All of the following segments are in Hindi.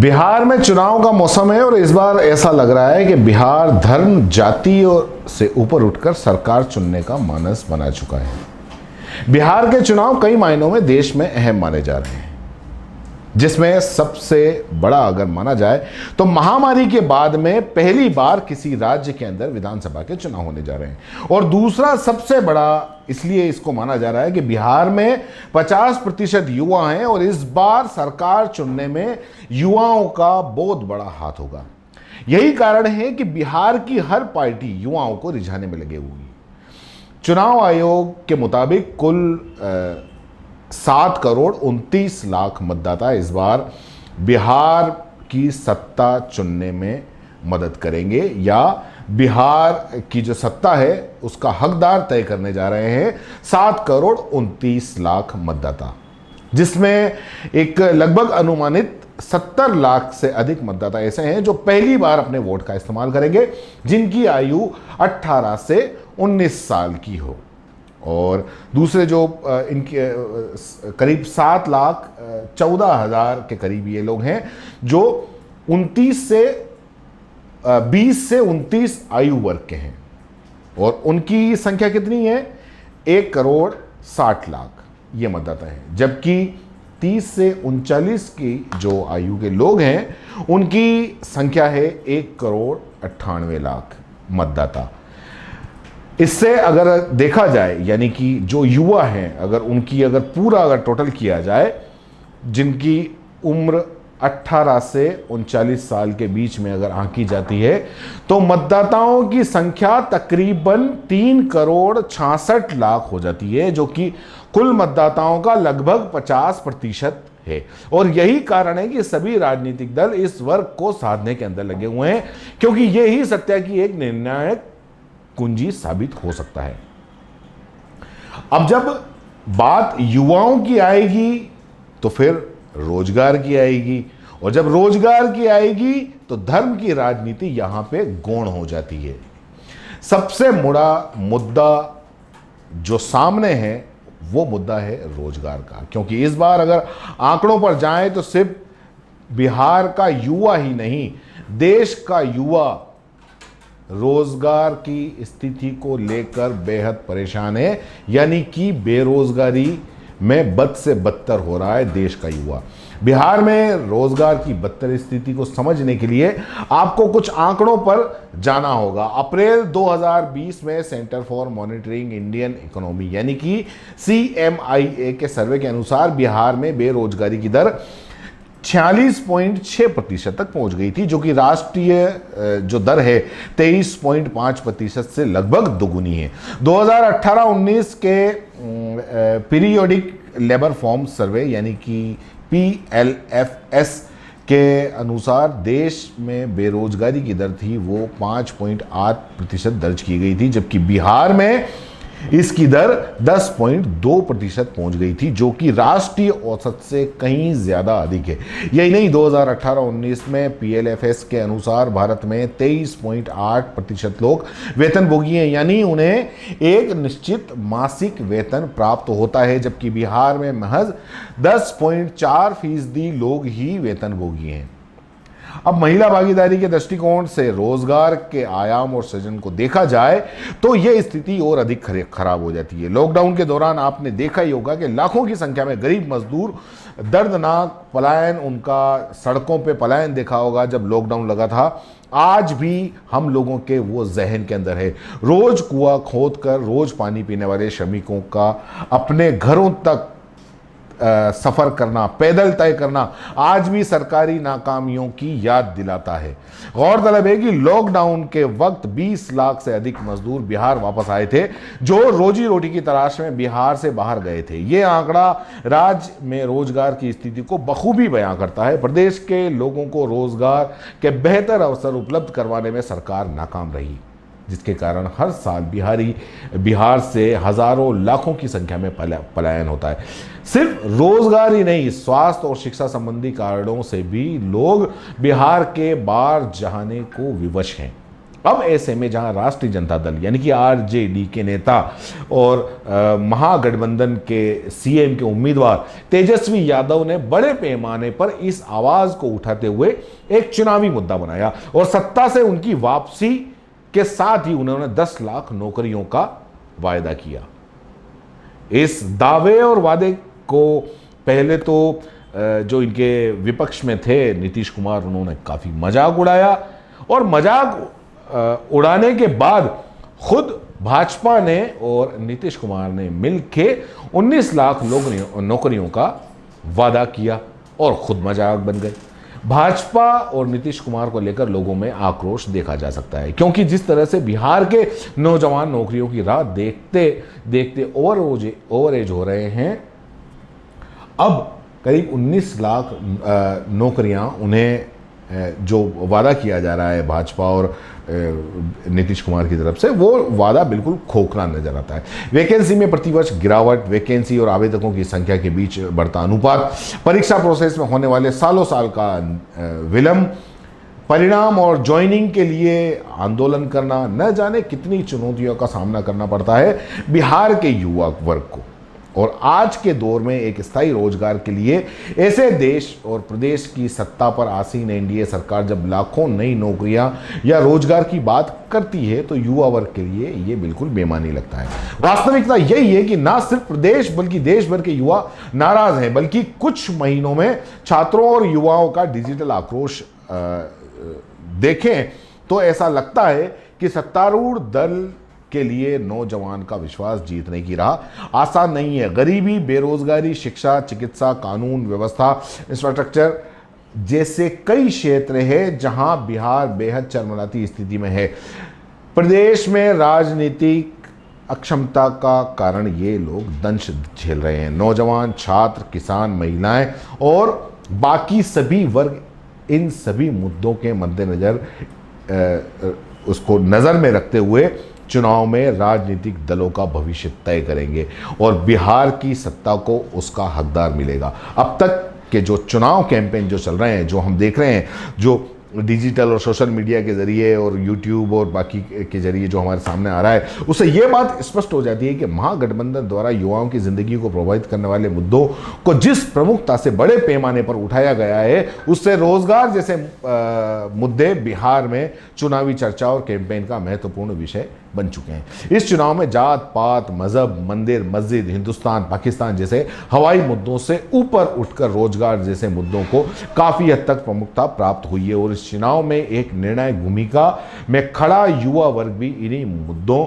बिहार में चुनाव का मौसम है और इस बार ऐसा लग रहा है कि बिहार धर्म जाति से ऊपर उठकर सरकार चुनने का मानस बना चुका है। बिहार के चुनाव कई मायनों में देश में अहम माने जा रहे हैं, जिसमें सबसे बड़ा अगर माना जाए तो महामारी के बाद में पहली बार किसी राज्य के अंदर विधानसभा के चुनाव होने जा रहे हैं। और दूसरा सबसे बड़ा इसलिए इसको माना जा रहा है कि बिहार में 50% युवा हैं और इस बार सरकार चुनने में युवाओं का बहुत बड़ा हाथ होगा। यही कारण है कि बिहार की हर पार्टी युवाओं को रिझाने में लगे हुई है। चुनाव आयोग के मुताबिक कुल 7,29,00,000 मतदाता इस बार बिहार की सत्ता चुनने में मदद करेंगे या बिहार की जो सत्ता है उसका हकदार तय करने जा रहे हैं 7,29,00,000 मतदाता, जिसमें एक लगभग अनुमानित 70 लाख से अधिक मतदाता ऐसे हैं जो पहली बार अपने वोट का इस्तेमाल करेंगे, जिनकी आयु 18 से 19 साल की हो। और दूसरे जो इनके करीब 7,14,000 के करीब ये लोग हैं जो 20 से 29 आयु वर्ग के हैं और उनकी संख्या कितनी है? 1,60,00,000 ये मतदाता हैं, जबकि 30 से 39 की जो आयु के लोग हैं उनकी संख्या है 1,98,00,000 मतदाता। इससे अगर देखा जाए यानी कि जो युवा हैं अगर उनकी अगर टोटल किया जाए, जिनकी उम्र 18 से 39 साल के बीच में अगर आंकी जाती है तो मतदाताओं की संख्या तकरीबन 3,66,00,000 हो जाती है, जो कि कुल मतदाताओं का लगभग 50% है। और यही कारण है कि सभी राजनीतिक दल इस वर्ग को साधने के अंदर लगे हुए हैं, क्योंकि यही सत्ता की एक निर्णायक कुंजी साबित हो सकता है। अब जब बात युवाओं की आएगी तो फिर रोजगार की आएगी, और जब रोजगार की आएगी तो धर्म की राजनीति यहां पे गौण हो जाती है। सबसे बड़ा मुद्दा जो सामने है वो मुद्दा है रोजगार का, क्योंकि इस बार अगर आंकड़ों पर जाएं तो सिर्फ बिहार का युवा ही नहीं, देश का युवा रोजगार की स्थिति को लेकर बेहद परेशान है। यानी कि बेरोजगारी में बद से बदतर हो रहा है देश का युवा। बिहार में रोजगार की बदतर स्थिति को समझने के लिए आपको कुछ आंकड़ों पर जाना होगा। अप्रैल 2020 में centre for monitoring Indian economy यानी कि CMIA के सर्वे के अनुसार बिहार में बेरोजगारी की दर 46.6% तक पहुंच गई थी, जो कि राष्ट्रीय जो दर है 23.5% से लगभग दोगुनी है। 2018-19 के पीरियोडिक लेबर फॉर्म सर्वे यानी कि PLFS के अनुसार देश में बेरोजगारी की दर थी वो 5.8% दर्ज की गई थी, जबकि बिहार में इसकी दर 10.2% पहुंच गई थी, जो कि राष्ट्रीय औसत से कहीं ज्यादा अधिक है। यही नहीं, 2018-19 में PLFS के अनुसार भारत में 23.8% लोग वेतनभोगी हैं, यानी उन्हें एक निश्चित मासिक वेतन प्राप्त होता है, जबकि बिहार में महज 10.4% लोग ही वेतनभोगी हैं। अब महिला भागीदारी के दृष्टिकोण से रोजगार के आयाम और सृजन को देखा जाए तो यह स्थिति और अधिक खराब हो जाती है। लॉकडाउन के दौरान आपने देखा ही होगा कि लाखों की संख्या में गरीब मजदूर दर्दनाक पलायन, उनका सड़कों पे पलायन देखा होगा जब लॉकडाउन लगा था। आज भी हम लोगों के वो जहन के अंदर है। रोज कुआं खोद कर रोज पानी पीने वाले श्रमिकों का अपने घरों तक सफर करना, पैदल तय करना आज भी सरकारी नाकामियों की याद दिलाता है। गौरतलब है कि लॉकडाउन के वक्त 20 लाख से अधिक मजदूर बिहार वापस आए थे, जो रोजी रोटी की तलाश में बिहार से बाहर गए थे। यह आंकड़ा राज्य में रोजगार की स्थिति को बखूबी बयां करता है। प्रदेश के लोगों को रोजगार के बेहतर अवसर उपलब्ध करवाने में सरकार नाकाम रही, जिसके कारण हर साल बिहार से हजारों लाखों की संख्या में पलायन होता है। सिर्फ रोजगार ही नहीं, स्वास्थ्य और शिक्षा संबंधी कारणों से भी लोग बिहार के बाहर जाने को विवश हैं। अब ऐसे में जहां राष्ट्रीय जनता दल यानी कि आरजेडी के नेता और महागठबंधन के सीएम के उम्मीदवार तेजस्वी यादव ने बड़े पैमाने पर इस आवाज को उठाते हुए एक चुनावी मुद्दा बनाया और सत्ता से उनकी वापसी के साथ ही उन्होंने 10 लाख नौकरियों का वायदा किया। इस दावे और वादे को पहले तो जो इनके विपक्ष में थे नीतीश कुमार, उन्होंने काफी मजाक उड़ाया और मजाक उड़ाने के बाद खुद भाजपा ने और नीतीश कुमार ने मिलके 19 लाख नौकरियों का वादा किया और खुद मजाक बन गए। भाजपा और नीतीश कुमार को लेकर लोगों में आक्रोश देखा जा सकता है, क्योंकि जिस तरह से बिहार के नौजवान नौकरियों की राह देखते देखते ओवर एज हो रहे हैं। अब करीब 19 लाख नौकरियां उन्हें जो वादा किया जा रहा है भाजपा और नीतीश कुमार की तरफ से, वो वादा बिल्कुल खोखला नजर आता है। वैकेंसी में प्रतिवर्ष गिरावट, वैकेंसी और आवेदकों की संख्या के बीच बढ़ता अनुपात, परीक्षा प्रोसेस में होने वाले सालों साल का विलंब, परिणाम और ज्वाइनिंग के लिए आंदोलन करना, न जाने कितनी चुनौतियों का सामना करना पड़ता है बिहार के युवा वर्ग को। और आज के दौर में एक स्थायी रोजगार के लिए ऐसे देश और प्रदेश की सत्ता पर आसीन एनडीए सरकार जब लाखों नई नौकरियां या रोजगार की बात करती है तो युवा वर्ग के लिए ये बिल्कुल बेमानी लगता है। वास्तविकता यही है कि ना सिर्फ प्रदेश बल्कि देश भर के युवा नाराज हैं, बल्कि कुछ महीनों में छात्रों और युवाओं का डिजिटल आक्रोश देखें तो ऐसा लगता है कि सत्तारूढ़ दल के लिए नौजवान का विश्वास जीतने की राह आसान नहीं है। गरीबी, बेरोजगारी, शिक्षा, चिकित्सा, कानून व्यवस्था, इंफ्रास्ट्रक्चर जैसे कई क्षेत्र हैं जहां बिहार बेहद चरमराती स्थिति में है। प्रदेश में राजनीतिक अक्षमता का कारण ये लोग दंश झेल रहे हैं। नौजवान, छात्र, किसान, महिलाएं और बाकी सभी वर्ग इन सभी मुद्दों के मद्देनजर उसको नजर में रखते हुए चुनाव में राजनीतिक दलों का भविष्य तय करेंगे और बिहार की सत्ता को उसका हकदार मिलेगा। अब तक के जो चुनाव कैंपेन जो चल रहे हैं, जो हम देख रहे हैं, जो डिजिटल और सोशल मीडिया के जरिए और यूट्यूब और बाकी के जरिए जो हमारे सामने आ रहा है, उससे ये बात स्पष्ट हो जाती है कि महागठबंधन द्वारा युवाओं की जिंदगी को प्रभावित करने वाले मुद्दों को जिस प्रमुखता से बड़े पैमाने पर उठाया गया है, उससे रोजगार जैसे मुद्दे बिहार में चुनावी चर्चा और कैंपेन का महत्वपूर्ण विषय बन चुके हैं। इस चुनाव में जात पात, मजहब, मंदिर, मस्जिद, हिंदुस्तान, पाकिस्तान जैसे हवाई मुद्दों से ऊपर उठकर रोजगार जैसे मुद्दों को काफी हद तक प्रमुखता प्राप्त हुई है और इस चुनाव में एक निर्णायक भूमिका में खड़ा युवा वर्ग भी इन्हीं मुद्दों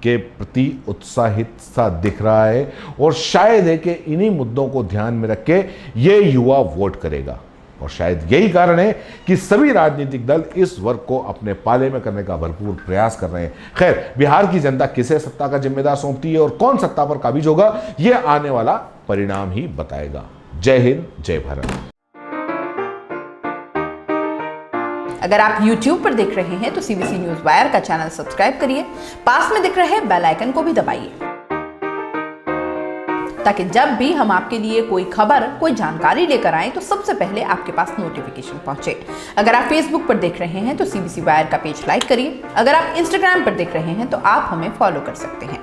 के प्रति उत्साहित सा दिख रहा है और शायद है कि इन्हीं मुद्दों को ध्यान में रख के ये युवा वोट करेगा। और शायद यही कारण है कि सभी राजनीतिक दल इस वर्ग को अपने पाले में करने का भरपूर प्रयास कर रहे हैं। खैर, बिहार की जनता किसे सत्ता का जिम्मेदार सौंपती है और कौन सत्ता पर काबिज होगा, यह आने वाला परिणाम ही बताएगा। जय हिंद, जय भारत। अगर आप YouTube पर देख रहे हैं तो CBC न्यूज वायर का चैनल सब्सक्राइब करिए, पास में दिख रहे बेल आइकन को भी दबाइए ताकि जब भी हम आपके लिए कोई खबर, कोई जानकारी लेकर आएं तो सबसे पहले आपके पास नोटिफिकेशन पहुंचे। अगर आप Facebook पर देख रहे हैं तो CBC वायर का पेज लाइक करिए। अगर आप Instagram पर देख रहे हैं तो आप हमें फॉलो कर सकते हैं।